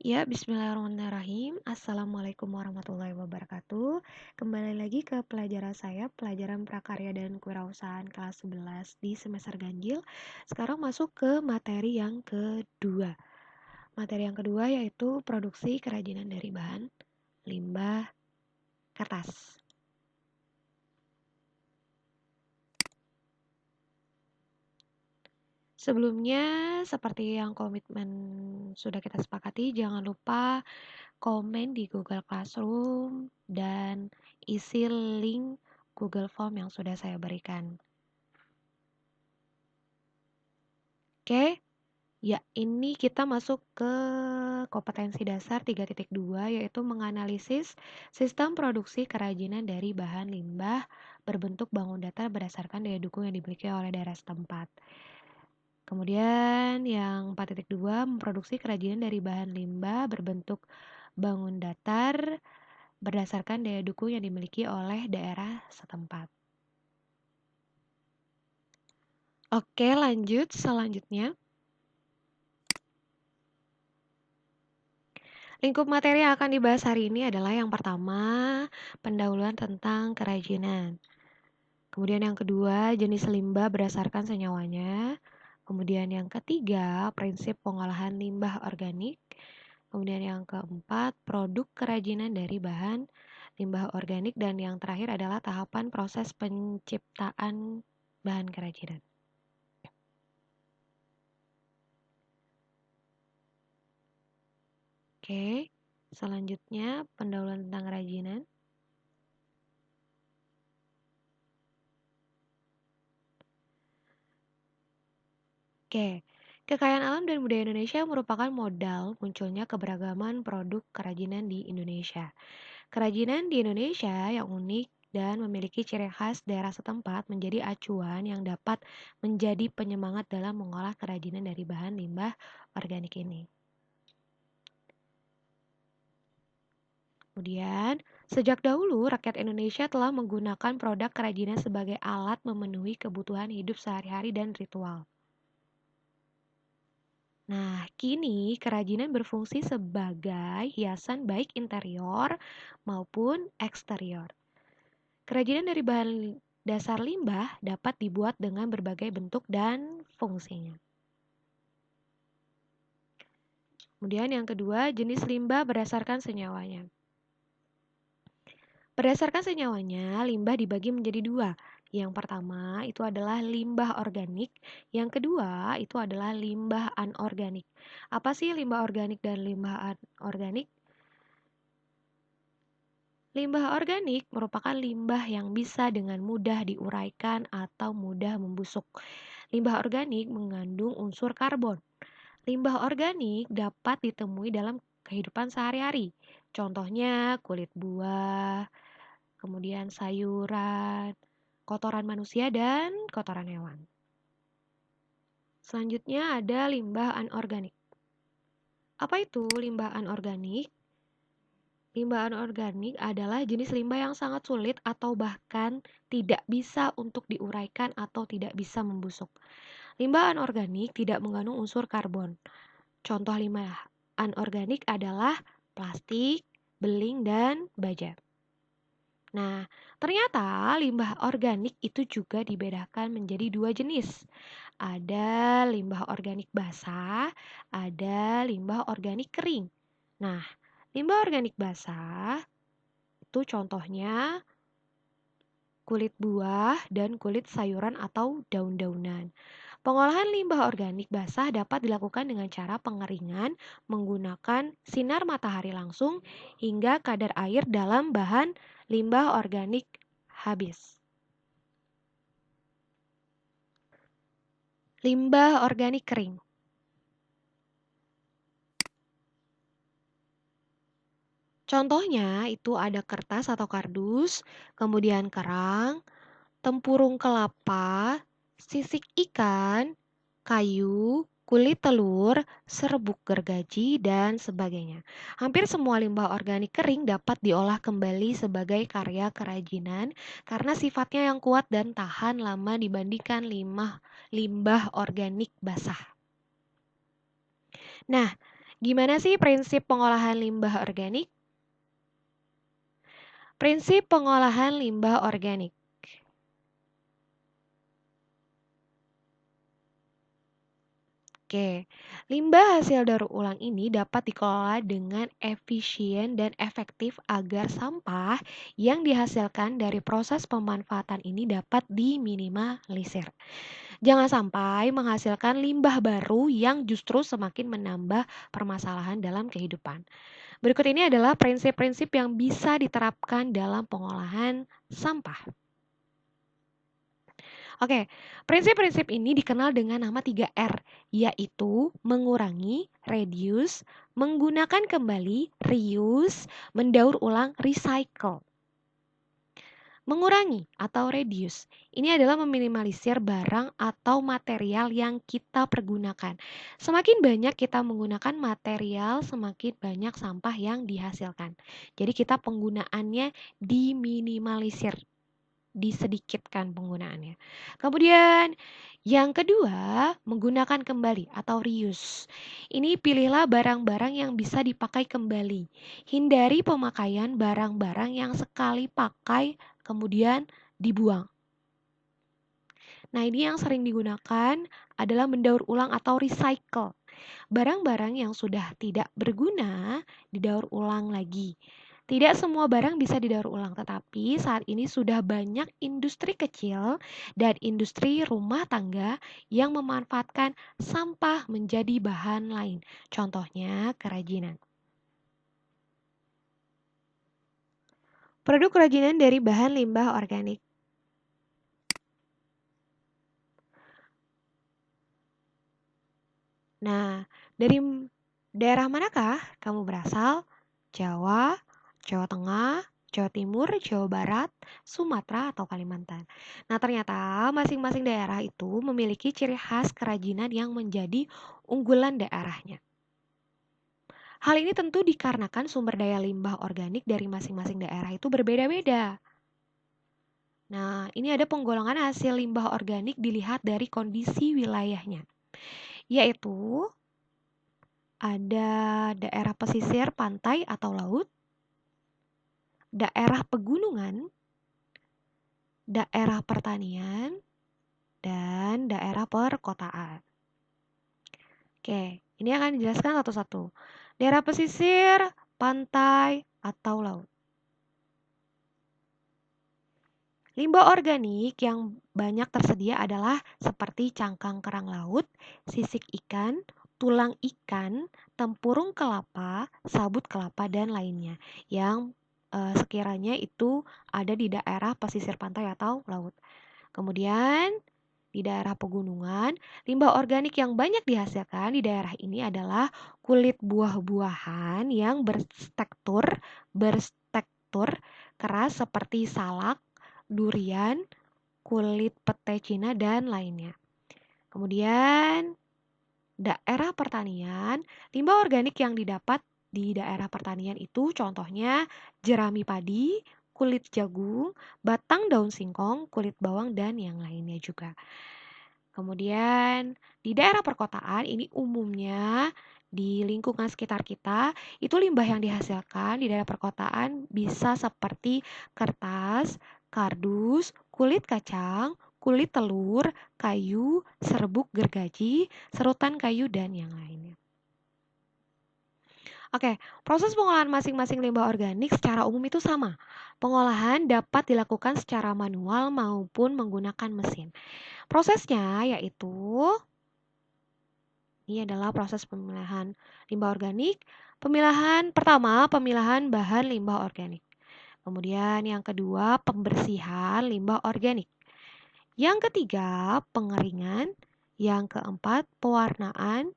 Ya, bismillahirrahmanirrahim. Assalamualaikum warahmatullahi wabarakatuh. Kembali lagi ke pelajaran saya, pelajaran prakarya dan kewirausahaan kelas 11 di semester ganjil. Sekarang masuk ke materi yang kedua. Materi yang kedua yaitu produksi kerajinan dari bahan limbah kertas. Sebelumnya, seperti yang komitmen sudah kita sepakati, jangan lupa komen di Google Classroom dan isi link Google Form yang sudah saya berikan. Oke, ya ini kita masuk ke kompetensi dasar 3.2 yaitu menganalisis sistem produksi kerajinan dari bahan limbah berbentuk bangun datar berdasarkan daya dukung yang dimiliki oleh daerah setempat. Kemudian yang 4.2 memproduksi kerajinan dari bahan limbah berbentuk bangun datar berdasarkan daya dukung yang dimiliki oleh daerah setempat. Oke, lanjut selanjutnya. Lingkup materi yang akan dibahas hari ini adalah yang pertama, pendahuluan tentang kerajinan. Kemudian yang kedua, jenis limbah berdasarkan senyawanya. Kemudian yang ketiga, prinsip pengolahan limbah organik. Kemudian yang keempat, produk kerajinan dari bahan limbah organik. Dan yang terakhir adalah tahapan proses penciptaan bahan kerajinan. Oke, selanjutnya pendahuluan tentang kerajinan. Oke, kekayaan alam dan budaya Indonesia merupakan modal munculnya keberagaman produk kerajinan di Indonesia. Kerajinan di Indonesia yang unik dan memiliki ciri khas daerah setempat menjadi acuan yang dapat menjadi penyemangat dalam mengolah kerajinan dari bahan limbah organik ini. Kemudian, sejak dahulu rakyat Indonesia telah menggunakan produk kerajinan sebagai alat memenuhi kebutuhan hidup sehari-hari dan ritual. Nah, kini kerajinan berfungsi sebagai hiasan baik interior maupun eksterior. Kerajinan dari bahan dasar limbah dapat dibuat dengan berbagai bentuk dan fungsinya. Kemudian yang kedua, jenis limbah berdasarkan senyawanya. Berdasarkan senyawanya, limbah dibagi menjadi dua. Yang pertama itu adalah limbah organik, yang kedua itu adalah limbah anorganik. Apa sih limbah organik dan limbah anorganik? Limbah organik merupakan limbah yang bisa dengan mudah diuraikan atau mudah membusuk. Limbah organik mengandung unsur karbon. Limbah organik dapat ditemui dalam kehidupan sehari-hari. Contohnya kulit buah, kemudian sayuran, kotoran manusia, dan kotoran hewan. Selanjutnya ada limbah anorganik. Apa itu limbah anorganik? Limbah anorganik adalah jenis limbah yang sangat sulit atau bahkan tidak bisa untuk diuraikan atau tidak bisa membusuk. Limbah anorganik tidak mengandung unsur karbon. Contoh limbah anorganik adalah plastik, beling, dan baja. Nah, ternyata limbah organik itu juga dibedakan menjadi dua jenis. Ada limbah organik basah, ada limbah organik kering. Nah, limbah organik basah itu contohnya kulit buah dan kulit sayuran atau daun-daunan. Pengolahan limbah organik basah dapat dilakukan dengan cara pengeringan menggunakan sinar matahari langsung hingga kadar air dalam bahan limbah organik habis. Limbah organik kering. Contohnya itu ada kertas atau kardus, kemudian kerang, tempurung kelapa, sisik ikan, kayu, kulit telur, serbuk gergaji, dan sebagainya. Hampir semua limbah organik kering dapat diolah kembali sebagai karya kerajinan karena sifatnya yang kuat dan tahan lama dibandingkan limbah organik basah. Nah, Gimana sih prinsip pengolahan limbah organik? Prinsip pengolahan limbah organik. Oke, limbah hasil daur ulang ini dapat dikelola dengan efisien dan efektif agar sampah yang dihasilkan dari proses pemanfaatan ini dapat diminimalisir. Jangan sampai menghasilkan limbah baru yang justru semakin menambah permasalahan dalam kehidupan. Berikut ini adalah prinsip-prinsip yang bisa diterapkan dalam pengolahan sampah. Oke, prinsip-prinsip ini dikenal dengan nama 3R, yaitu mengurangi, reduce, menggunakan kembali, reuse, mendaur ulang, recycle. Mengurangi atau reduce, ini adalah meminimalisir barang atau material yang kita pergunakan. Semakin banyak kita menggunakan material, semakin banyak sampah yang dihasilkan. Jadi kita penggunaannya diminimalisir, disedikitkan penggunaannya. Kemudian yang kedua, menggunakan kembali atau reuse. Ini pilihlah barang-barang yang bisa dipakai kembali. Hindari pemakaian barang-barang yang sekali pakai kemudian dibuang. Nah, ini yang sering digunakan adalah mendaur ulang atau recycle. Barang-barang yang sudah tidak berguna didaur ulang lagi. Tidak semua barang bisa didaur ulang, tetapi saat ini sudah banyak industri kecil dan industri rumah tangga yang memanfaatkan sampah menjadi bahan lain. Contohnya kerajinan. Produk kerajinan dari bahan limbah organik. Nah, dari daerah manakah kamu berasal? Jawa, Jawa Tengah, Jawa Timur, Jawa Barat, Sumatera, atau Kalimantan. Nah, ternyata masing-masing daerah itu memiliki ciri khas kerajinan yang menjadi unggulan daerahnya. Hal ini tentu dikarenakan sumber daya limbah organik dari masing-masing daerah itu berbeda-beda. Nah, ini ada penggolongan hasil limbah organik dilihat dari kondisi wilayahnya, yaitu ada daerah pesisir pantai atau laut, daerah pegunungan, daerah pertanian, dan daerah perkotaan. Oke, ini akan dijelaskan satu-satu. Daerah pesisir, pantai, atau laut. Limbah organik yang banyak tersedia adalah seperti cangkang kerang laut, sisik ikan, tulang ikan, tempurung kelapa, sabut kelapa, dan lainnya yang sekiranya itu ada di daerah pesisir pantai atau laut. Kemudian di daerah pegunungan, limbah organik yang banyak dihasilkan di daerah ini adalah kulit buah-buahan yang bertekstur keras seperti salak, durian, kulit pete Cina, dan lainnya. Kemudian daerah pertanian, limbah organik yang didapat di daerah pertanian itu contohnya jerami padi, kulit jagung, batang daun singkong, kulit bawang, dan yang lainnya juga. Kemudian di daerah perkotaan ini umumnya di lingkungan sekitar kita itu limbah yang dihasilkan di daerah perkotaan bisa seperti kertas, kardus, kulit kacang, kulit telur, kayu, serbuk gergaji, serutan kayu, dan yang lainnya. Oke, proses pengolahan masing-masing limbah organik secara umum itu sama. Pengolahan dapat dilakukan secara manual maupun menggunakan mesin. Prosesnya yaitu ini adalah proses pemilahan limbah organik. Pemilahan pertama, pemilahan bahan limbah organik. Kemudian yang kedua, pembersihan limbah organik. Yang ketiga, pengeringan. Yang keempat, pewarnaan.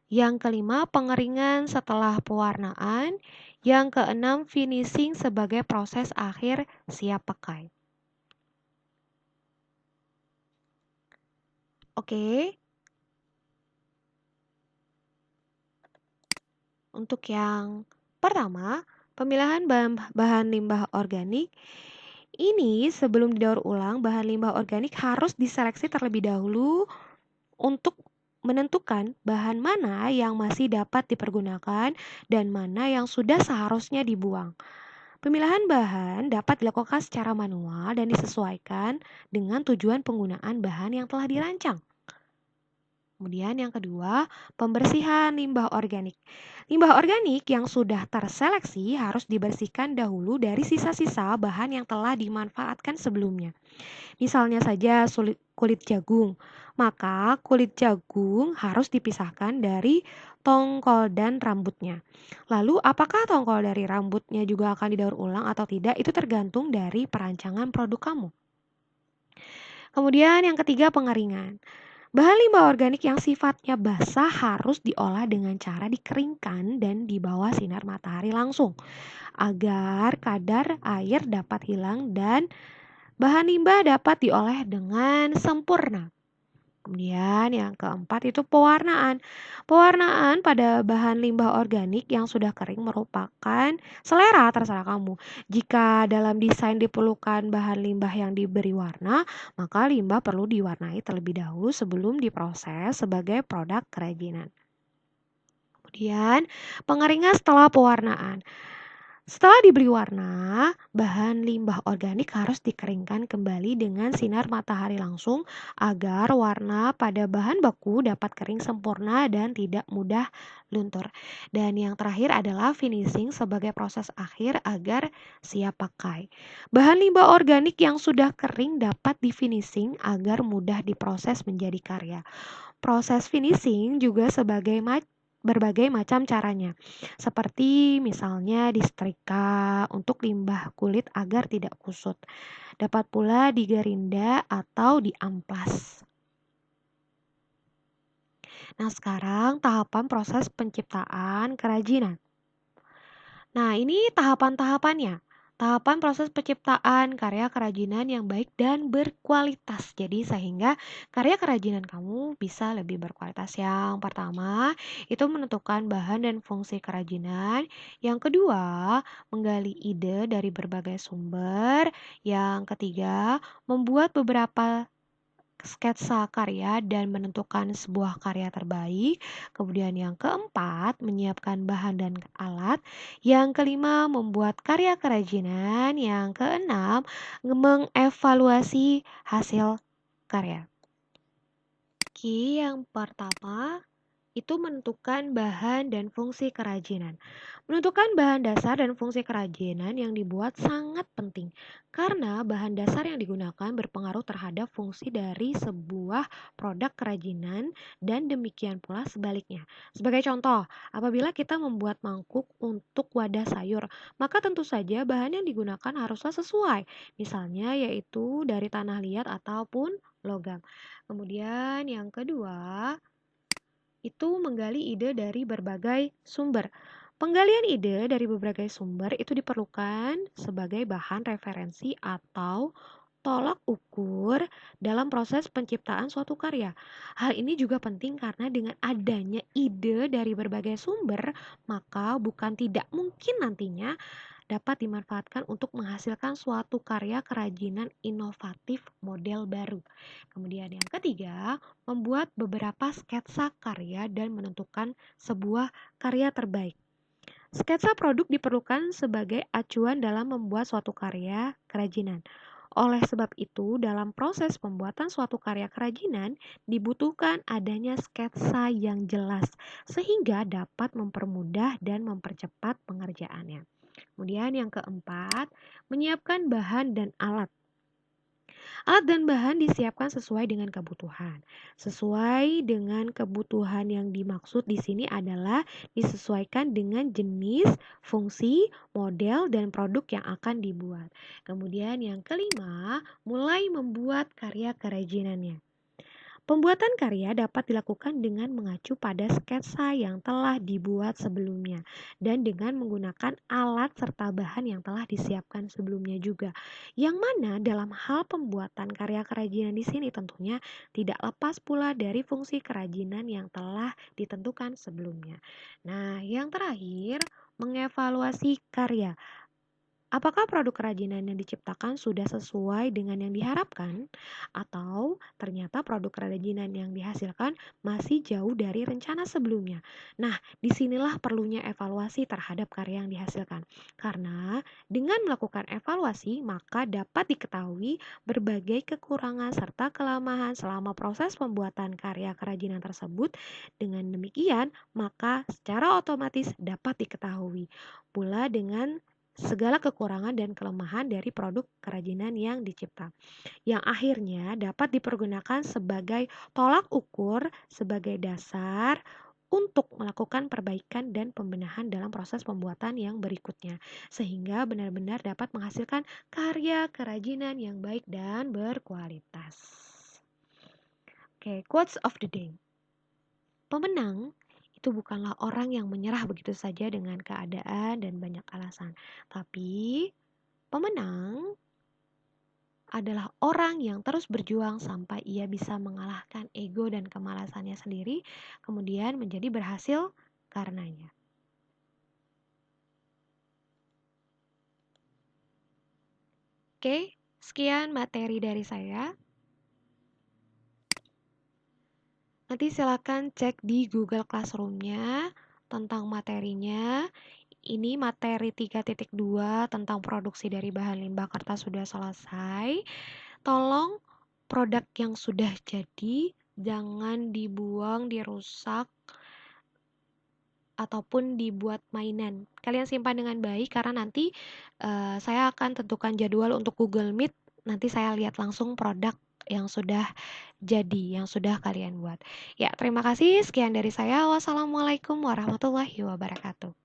Yang kelima, pengeringan setelah pewarnaan. Yang keenam, finishing sebagai proses akhir siap pakai. Oke. Untuk yang pertama, pemilahan bahan limbah organik. Ini sebelum didaur ulang, bahan limbah organik harus diseleksi terlebih dahulu untuk menentukan bahan mana yang masih dapat dipergunakan dan mana yang sudah seharusnya dibuang. Pemilihan bahan dapat dilakukan secara manual dan disesuaikan dengan tujuan penggunaan bahan yang telah dirancang. Kemudian yang kedua, pembersihan limbah organik. Limbah organik yang sudah terseleksi harus dibersihkan dahulu dari sisa-sisa bahan yang telah dimanfaatkan sebelumnya. Misalnya saja kulit jagung, maka kulit jagung harus dipisahkan dari tongkol dan rambutnya. Lalu, apakah tongkol dari rambutnya juga akan didaur ulang atau tidak? Itu tergantung dari perancangan produk kamu. Kemudian yang ketiga, pengeringan. Bahan limbah organik yang sifatnya basah harus diolah dengan cara dikeringkan dan di bawah sinar matahari langsung agar kadar air dapat hilang dan bahan limbah dapat diolah dengan sempurna. Kemudian yang keempat itu pewarnaan. Pewarnaan pada bahan limbah organik yang sudah kering merupakan selera terserah kamu. Jika dalam desain diperlukan bahan limbah yang diberi warna, maka limbah perlu diwarnai terlebih dahulu sebelum diproses sebagai produk kerajinan. Kemudian pengeringan setelah pewarnaan. Setelah diberi warna, bahan limbah organik harus dikeringkan kembali dengan sinar matahari langsung agar warna pada bahan baku dapat kering sempurna dan tidak mudah luntur. Dan yang terakhir adalah finishing sebagai proses akhir agar siap pakai. Bahan limbah organik yang sudah kering dapat difinishing agar mudah diproses menjadi karya. Proses finishing juga berbagai macam caranya, seperti misalnya disetrika untuk limbah kulit agar tidak kusut. Dapat pula digerinda atau diamplas. Nah, sekarang tahapan proses penciptaan kerajinan. Nah, ini tahapan-tahapannya. Tahapan proses penciptaan karya kerajinan yang baik dan berkualitas. Jadi sehingga karya kerajinan kamu bisa lebih berkualitas. Yang pertama, itu menentukan bahan dan fungsi kerajinan. Yang kedua, menggali ide dari berbagai sumber. Yang ketiga, membuat beberapa sketsa karya dan menentukan sebuah karya terbaik. Kemudian yang keempat, menyiapkan bahan dan alat. Yang kelima, membuat karya kerajinan. Yang keenam, mengevaluasi hasil karya. Oke, yang pertama itu menentukan bahan dan fungsi kerajinan. Menentukan bahan dasar dan fungsi kerajinan yang dibuat sangat penting karena bahan dasar yang digunakan berpengaruh terhadap fungsi dari sebuah produk kerajinan dan demikian pula sebaliknya. Sebagai contoh, apabila kita membuat mangkuk untuk wadah sayur, maka tentu saja bahan yang digunakan haruslah sesuai. Misalnya yaitu dari tanah liat ataupun logam. Kemudian yang kedua, itu menggali ide dari berbagai sumber. Penggalian ide dari berbagai sumber itu diperlukan sebagai bahan referensi atau tolak ukur dalam proses penciptaan suatu karya. Hal ini juga penting karena dengan adanya ide dari berbagai sumber, maka bukan tidak mungkin nantinya dapat dimanfaatkan untuk menghasilkan suatu karya kerajinan inovatif model baru. Kemudian yang ketiga, membuat beberapa sketsa karya dan menentukan sebuah karya terbaik. Sketsa produk diperlukan sebagai acuan dalam membuat suatu karya kerajinan. Oleh sebab itu, dalam proses pembuatan suatu karya kerajinan dibutuhkan adanya sketsa yang jelas sehingga dapat mempermudah dan mempercepat pengerjaannya. Kemudian yang keempat, menyiapkan bahan dan alat. Alat dan bahan disiapkan sesuai dengan kebutuhan. Sesuai dengan kebutuhan yang dimaksud di sini adalah disesuaikan dengan jenis, fungsi, model, dan produk yang akan dibuat. Kemudian yang kelima, mulai membuat karya kerajinannya. Pembuatan karya dapat dilakukan dengan mengacu pada sketsa yang telah dibuat sebelumnya dan dengan menggunakan alat serta bahan yang telah disiapkan sebelumnya juga. Yang mana dalam hal pembuatan karya kerajinan di sini tentunya tidak lepas pula dari fungsi kerajinan yang telah ditentukan sebelumnya. Nah, yang terakhir, mengevaluasi karya. Apakah produk kerajinan yang diciptakan sudah sesuai dengan yang diharapkan, atau ternyata produk kerajinan yang dihasilkan masih jauh dari rencana sebelumnya? Nah, disinilah perlunya evaluasi terhadap karya yang dihasilkan. Karena dengan melakukan evaluasi, maka dapat diketahui berbagai kekurangan serta kelemahan selama proses pembuatan karya kerajinan tersebut. Dengan demikian, maka secara otomatis dapat diketahui pula dengan segala kekurangan dan kelemahan dari produk kerajinan yang dicipta, yang akhirnya dapat dipergunakan sebagai tolak ukur sebagai dasar untuk melakukan perbaikan dan pembenahan dalam proses pembuatan yang berikutnya, sehingga benar-benar dapat menghasilkan karya kerajinan yang baik dan berkualitas. Oke, quotes of the day. Pemenang itu bukanlah orang yang menyerah begitu saja dengan keadaan dan banyak alasan, tapi pemenang adalah orang yang terus berjuang sampai ia bisa mengalahkan ego dan kemalasannya sendiri, kemudian menjadi berhasil karenanya. Oke, sekian materi dari saya. Nanti silakan cek di Google Classroom-nya tentang materinya. Ini materi 3.2 tentang produksi dari bahan limbah kertas sudah selesai. Tolong produk yang sudah jadi jangan dibuang, dirusak, ataupun dibuat mainan. Kalian simpan dengan baik karena nanti saya akan tentukan jadwal untuk Google Meet. Nanti saya lihat langsung produk yang sudah jadi, yang sudah kalian buat. Ya, terima kasih. Sekian dari saya. Wassalamualaikum warahmatullahi wabarakatuh.